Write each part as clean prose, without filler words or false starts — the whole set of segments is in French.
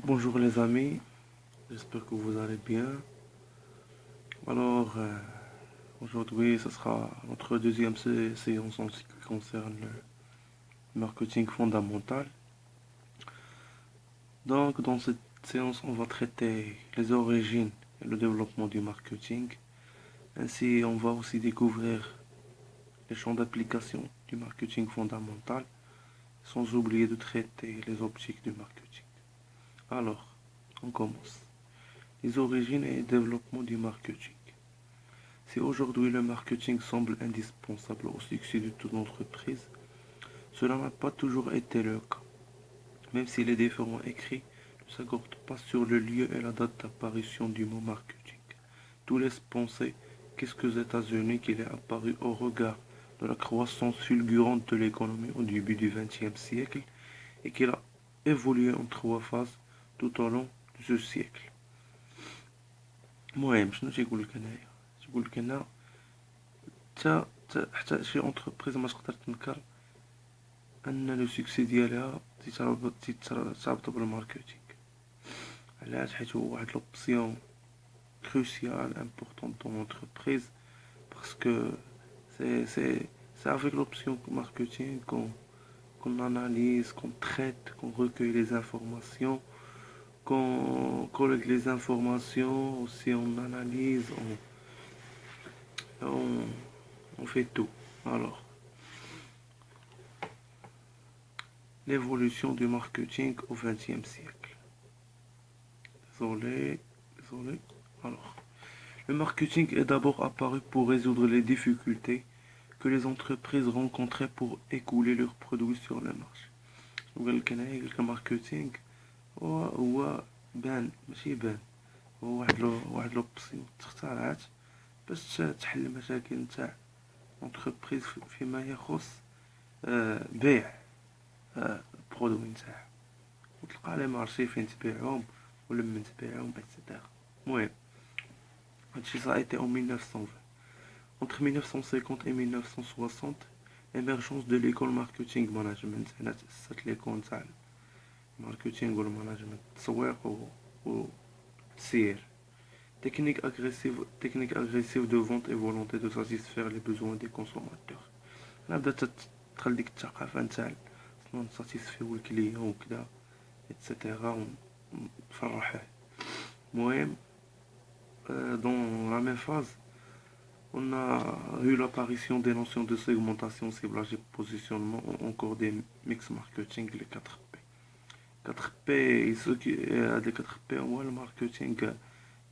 Bonjour les amis, j'espère que vous allez bien. Alors, aujourd'hui, ce sera notre deuxième séance en ce qui concerne le marketing fondamental. Donc, dans cette séance, on va traiter les origines et le développement du marketing. Ainsi, on va aussi découvrir les champs d'application du marketing fondamental, sans oublier de traiter les optiques du marketing. Alors, on commence. Les origines et le développement du marketing. Si aujourd'hui le marketing semble indispensable au succès de toute entreprise, cela n'a pas toujours été le cas. Même si les différents écrits ne s'accordent pas sur le lieu et la date d'apparition du mot marketing, tout laisse penser qu'aux États-Unis qu'il est apparu au regard de la croissance fulgurante de l'économie au début du XXe siècle et qu'il a évolué en trois phases tout au long de ce siècle. المهم شنو تيقول لك هنايا تيقول لك هنا حتى شي اونتربريز ما تقدر تنكر ان لو سوكسي ديالها تيتربط بالماركتينغ. علاش؟ حيت هو واحد لوبسيون crucial important dans l'entreprise parce que c'est avec l'option marketing qu'on analyse, qu'on traite, qu'on recueille les informations, qu'on collecte les informations, aussi on analyse, on, on fait tout. Alors, l'évolution du marketing au XXe siècle. Désolé, désolé. Alors, le marketing est d'abord apparu pour résoudre les difficultés que les entreprises rencontraient pour écouler leurs produits sur le marché. وقال لك هنايا قال لك الماركتينغ هو بان ماشي بان، هو واحد لوبسيون تخترعات باش تحل المشاكل نتاع لونتربريز فيما يخص بيع البرودوي نتاعها، وتلقى لي مارشي فين تبيعهم ولا من تبيعهم اتسيتيرا. المهم هادشي ça a été en 1920. Entre 1950 et 1960, émergence de l'école marketing management. هنا تأسست l'école تاع الماركتينغ والمانجمنت التسويق والتسيير. Technique agressive de vente et volonté de satisfaire les besoins des consommateurs. هنا بدات تدخل ديك الثقافة نتاع نساتيسفيو الكليون وكذا اتسيتيرا ونفرحوه. المهم dans la même phase, on a eu l'apparition des notions de segmentation, ciblage et positionnement, ou encore des mix marketing, les 4P. 4P, ce qui est des 4P, ouais, le marketing,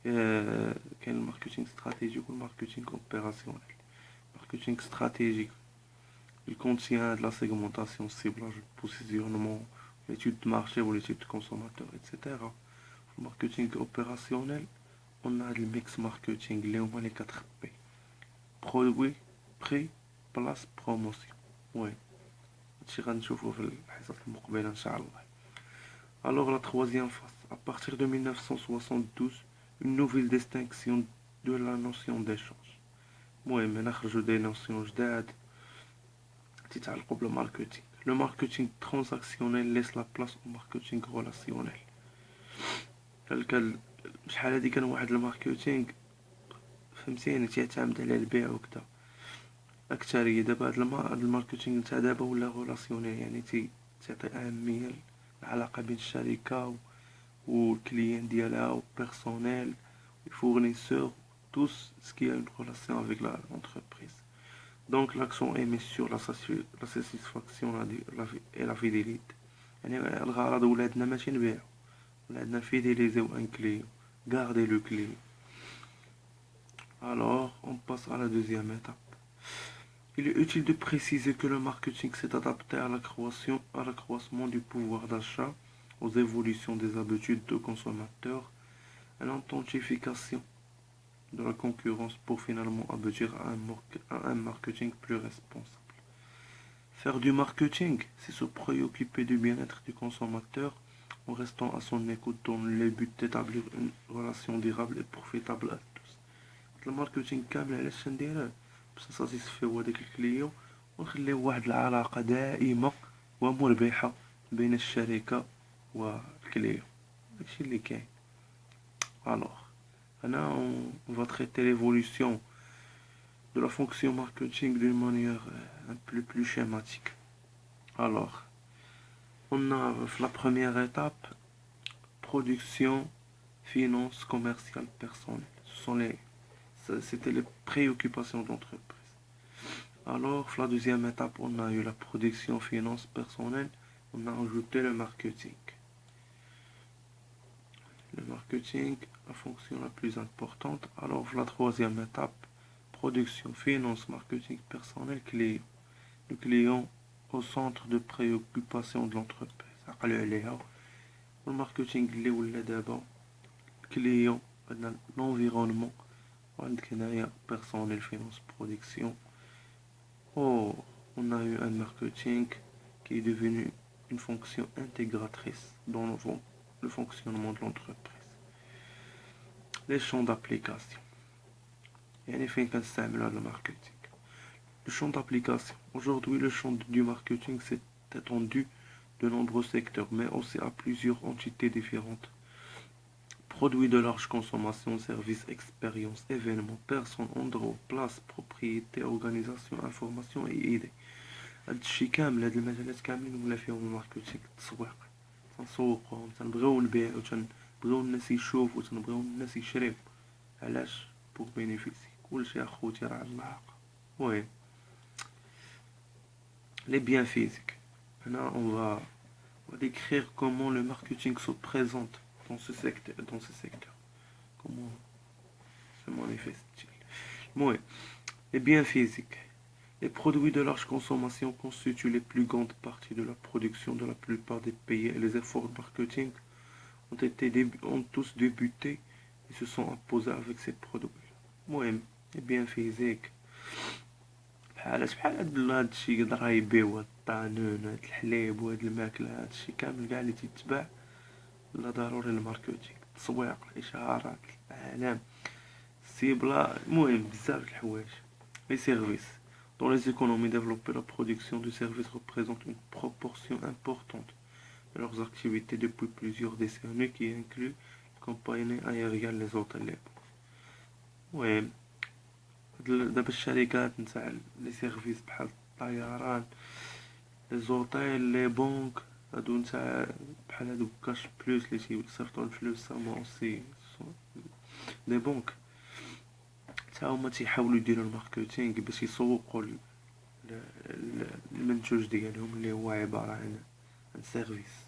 quel marketing stratégique ou le marketing opérationnel. Marketing stratégique, il contient de la segmentation, ciblage, positionnement, l'étude de marché ou l'étude de consommateur, etc. Le marketing opérationnel, on a le mix marketing, les 4P. Produit, prix, place, promotion. Ouais. هادشي غنشوفو في الحصص المقبلة ان شاء الله. Alors la troisième phase, à partir de 1972, une nouvelle distinction de la notion d'échange. المهم هنا خرجوا des notions جداد تتعلقوا بالماركتينغ. Le marketing transactionnel laisse la place au marketing relationnel. شحال هادي كان واحد الماركتينغ فهمتيني تيعتمد على البيع وكذا أكثرية. دابا هاد الماركتينغ نتاع دابا ولا غولاسيونيل، يعني تعطي أهمية العلاقة بين الشركة والكليان ديالها والبيرسونيل والفورنيسور tous ce qui a une relation avec l'entreprise. Donc l'accent est mis sur la satisfaction et la fidélité. يعني الغرض ولادنا ماشي نبيعو، ولادنا فيديليزيو ان كليون، garder le client. Alors on passe à la deuxième étape. Il est utile de préciser que le marketing s'est adapté à l'accroissement du pouvoir d'achat, aux évolutions des habitudes de consommateurs, à l'intensification de la concurrence pour finalement aboutir à un marketing plus responsable. Faire du marketing, c'est se préoccuper du bien-être du consommateur en restant à son écoute dans le but d'établir une relation durable et profitable à tous. الماركتينغ كامل علاش نديروه؟ باش نساتيسفيو هداك الكليون ونخليو واحد العلاقة دائمة ومربحة بين الشركة والكليون. ماشي اللي كاين. Alors, là, on va traiter l'évolution de la fonction marketing d'une manière un peu plus schématique. Alors, on a la première étape, production, finance, commerciale, personnelle. C'était les préoccupations de l'entreprise. Alors, la deuxième étape, on a eu la production, finance, personnelle. On a ajouté le marketing. Le marketing, la fonction la plus importante. Alors, la troisième étape, production, finance, marketing, personnel, client. Le client au centre de préoccupation de l'entreprise. Le marketing, le client, l'environnement, personnel, finance, production. Oh, on a eu un marketing qui est devenu une fonction intégratrice dans le fonctionnement de l'entreprise. Les champs d'application. Il y a un effet le marketing. Le champ d'application. Aujourd'hui, le champ du marketing s'est étendu de nombreux secteurs, mais aussi à plusieurs entités différentes. Produits de large consommation, services, expériences, événements, personnes, endroits, places, propriétés, organisation, information et idées. هادشي كامل هاد المجالات كاملين ولا فيهم الماركتينغ التسويق تنسوقو تنبغيو نبيعو تنبغيو الناس يشوفو تنبغيو الناس يشريو علاش بوغ بينيفيسي كلشي اخوتي راه العلاقة المهم les biens physiques. Maintenant on va décrire comment le marketing se présente dans ce secteur. Comment se manifeste-t-il? Bon, les biens physiques. Les produits de large consommation constituent les plus grandes parties de la production de la plupart des pays et les efforts de marketing ont tous débuté et se sont imposés avec ces produits. المهم les biens physiques بحال هادشي يقدر يبيعو هاد الطانون هاد الحليب وهاد الماكلة هادشي كامل كاع اللي تيتباع لا ضروري الماركتينغ التسويق الاشعارات الاعلام السيبلا المهم بزاف الحوايج les services. Dans les économies développées, la production de services représente une proportion importante de leurs activités depuis plusieurs décennies qui inclut les compagnies aériennes, les hôtels. Oui, دابا الشركات نتاع لي سيرفيس بحال الطيران لي زوطيل لي بنك هادو نتاع بحال هادو كاش بلوس لي تيصيفطوا الفلوس سامون اوسي لي بنك تا هما تيحاولوا يديروا الماركتينغ باش يسوقوا المنتوج ديالهم اللي هو عبارة عن سيرفيس.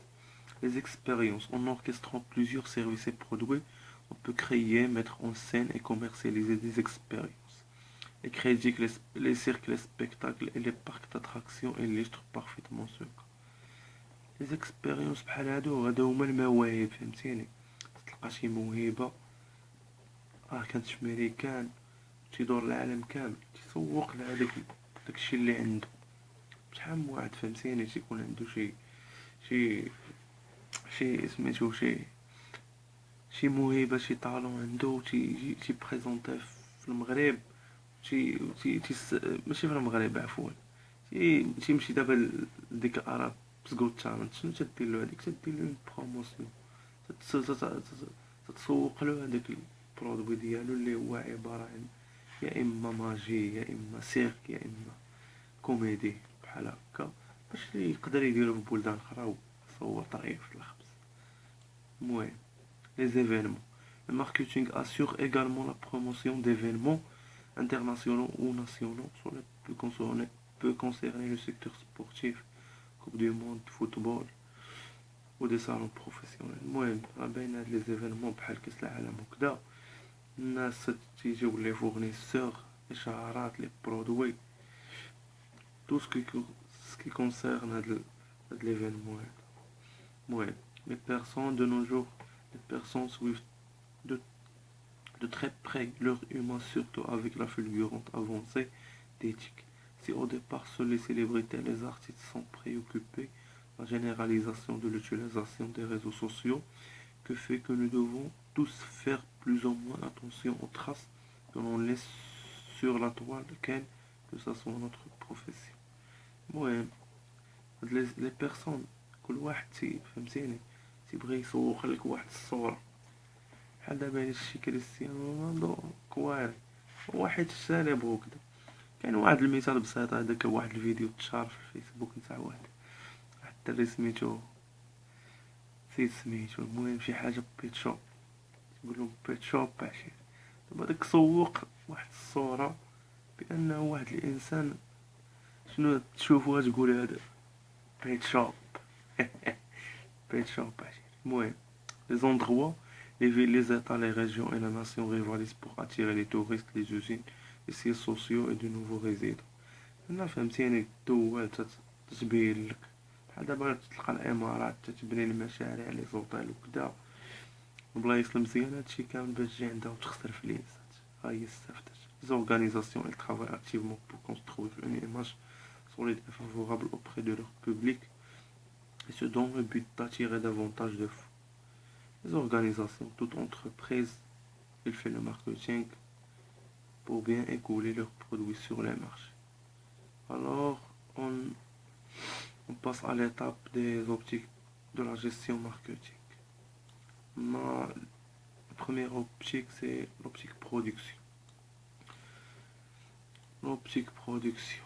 Les expériences. En orchestrant plusieurs services et produits, on peut créer, mettre en scène et commercialiser des expériences. Les crédits, les cirques, les spectacles et les parcs d'attractions illustrent parfaitement ce cas. Les expériences بحال هادو هما المواهب فهمتيني تلقى شي موهبة كانت في ميريكان تيدور العالم كامل تيسوق لهداك داكشي اللي عنده شحال من واحد فهمتيني تيكون عنده شي سميتو شي موهبة شي طالون عنده تي بريزونطيه في المغرب ماشي في المغرب عفوا تيمشي دابا لديك اراب سكوت تالنت شنو تدير له هذيك تدير له بروموسيون تتسوق له هذاك البرودوي ديالو اللي هو عبارة عن يا اما ماجي يا اما سيرك يا اما كوميدي بحال هكا باش يقدر يديرو في بلدان اخرى ويصور طريف في الخبز. المهم les événements. Le marketing assure également la promotion d'événements internationaux ou nationaux sur le peut concerner le secteur sportif, Coupe du monde, football ou des salons professionnels. المهم بين هاد les événements بحال كاس العالم وكذا الناس تيجيو لي فورنيسور اشعارات لي برودوي tout ce qui concerne هاد l'événement. المهم les personnes de nos jours les personnes suivent de très près leur humain, surtout avec la fulgurante avancée d'éthique. Si au départ seules les célébrités et les artistes sont préoccupés la généralisation de l'utilisation des réseaux sociaux, que fait que nous devons tous faire plus ou moins attention aux traces que l'on laisse sur la toile, quelle que ce soit notre profession. المهم les personnes كل واحد فهمتيني تيبغي يسوق لك واحد الصورة بحال دابا هادشي كريستيانو رونالدو كواري، هو حيت الشارع بغاو كدا. كاين واحد المثال بسيط، هذاك واحد الفيديو تشهر في الفيسبوك نتاع واحد الدري سميتو نسيت سميتو، المهم شي حاجة بيت شوب، يقولو بيت شوب عشير. دابا داك سوق واحد الصورة بأنه واحد الإنسان، شنو تشوفوها تقول هذا بيت شوب بيت شوب عشير. المهم les endroits, les villes, les États, les régions et la nation rivalisent pour attirer les touristes, les usines, les sièges sociaux et de nouveaux résidents. هنا فهمتيني الدول تتبين لك، بحال دابا تلقى الامارات تتبني المشاريع لي زوطيل وكدا بلايص المزيانة، هادشي كامل باش تجي عندها وتخسر في الانسان. ها هي استفدت. Les organisations elles travaillent activement pour construire une image solide et favorable auprès de leur public, et ce dans le but d'attirer davantage de fonds. Les organisations, toute entreprise, il fait le marketing pour bien écouler leurs produits sur les marchés. Alors, on passe à l'étape des optiques de la gestion marketing. La première optique, c'est l'optique production. L'optique production.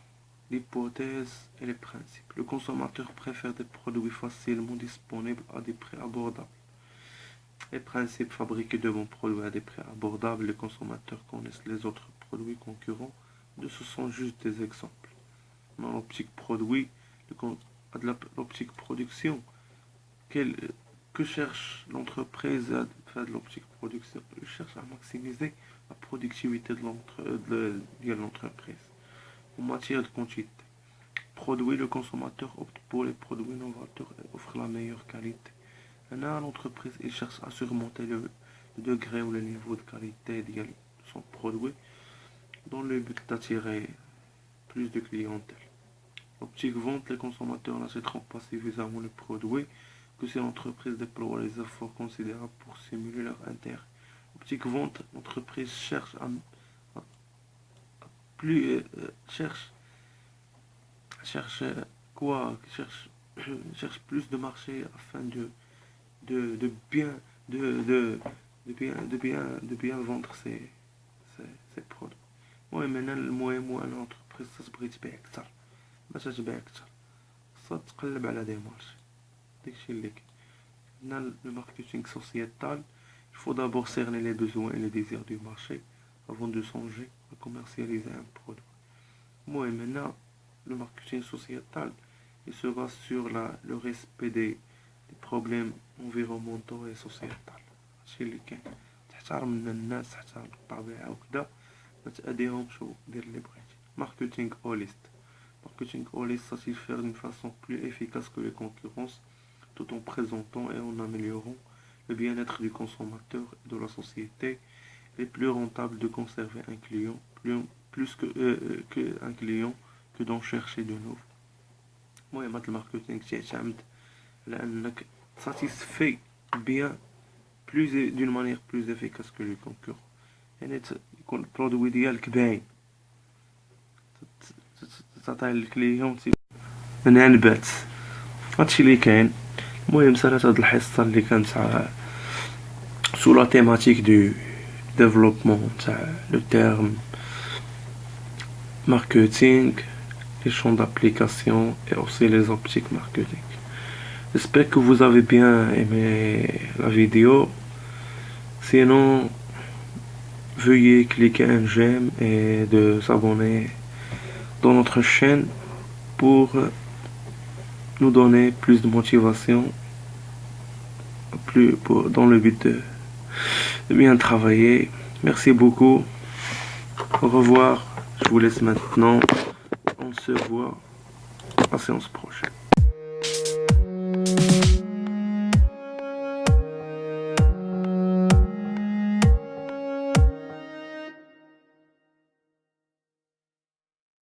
L'hypothèse et les principes. Le consommateur préfère des produits facilement disponibles à des prix abordables. Les principes: fabriquer de bons produits à des prix abordables. Les consommateurs connaissent les autres produits concurrents. Ce sont juste des exemples. Dans l'optique produit, l'optique production, que cherche l'entreprise à faire de l'optique production? Elle cherche à maximiser la productivité de l'entreprise en matière de quantité. Produit, le consommateur opte pour les produits novateurs et offre la meilleure qualité. Maintenant, l'entreprise cherche à surmonter le degré ou le niveau de qualité de son produit dans le but d'attirer plus de clientèle. L'optique vente, les consommateurs n'achèteront pas suffisamment le produit que si l'entreprise déploie les efforts considérables pour stimuler leur intérêt. L'optique vente, l'entreprise cherche cherche plus de marché afin de bien vendre ses produits. المهم هنا المهم هو ان l'entreprise تبغي تبيع اكثر، باش تبيع اكثر خاصها تقلب على دي مارشي. داكشي اللي كاين هنا. le marketing sociétal, il faut d'abord cerner les besoins et les désirs du marché avant de songer à commercialiser un produit. المهم هنا le marketing sociétal, il se base sur le respect des problèmes environnementaux et sociétال. هادشي اللي كاين، تحترم الناس، تحترم الطبيعة وكذا، ما تأذيهمش ودير اللي بغيتي. Marketing holiste. Marketing holiste satisfaire d'une façon plus efficace que les concurrences, tout en présentant et en améliorant le bien-être du consommateur et de la société. Il est plus rentable de conserver un client plus que un client que d'en chercher de nouveau. المهم هاد الماركتينغ تعتمد على انك satisfait bien plus d'une manière plus efficace que le concurrent. يعني يكون البرودوي ديالك باين، تعطيه للكليون من عنبات. هادشي اللي كاين. المهم سالات هاد الحصه اللي كانت سو لا تيماتيك دو développement le terme marketing, les champs d'application et aussi les optiques marketing. J'espère que vous avez bien aimé la vidéo. Sinon, veuillez cliquer un j'aime et de s'abonner dans notre chaîne pour nous donner plus de motivation dans le but de bien travailler. Merci beaucoup. Au revoir. Je vous laisse maintenant. On se voit à la séance prochaine.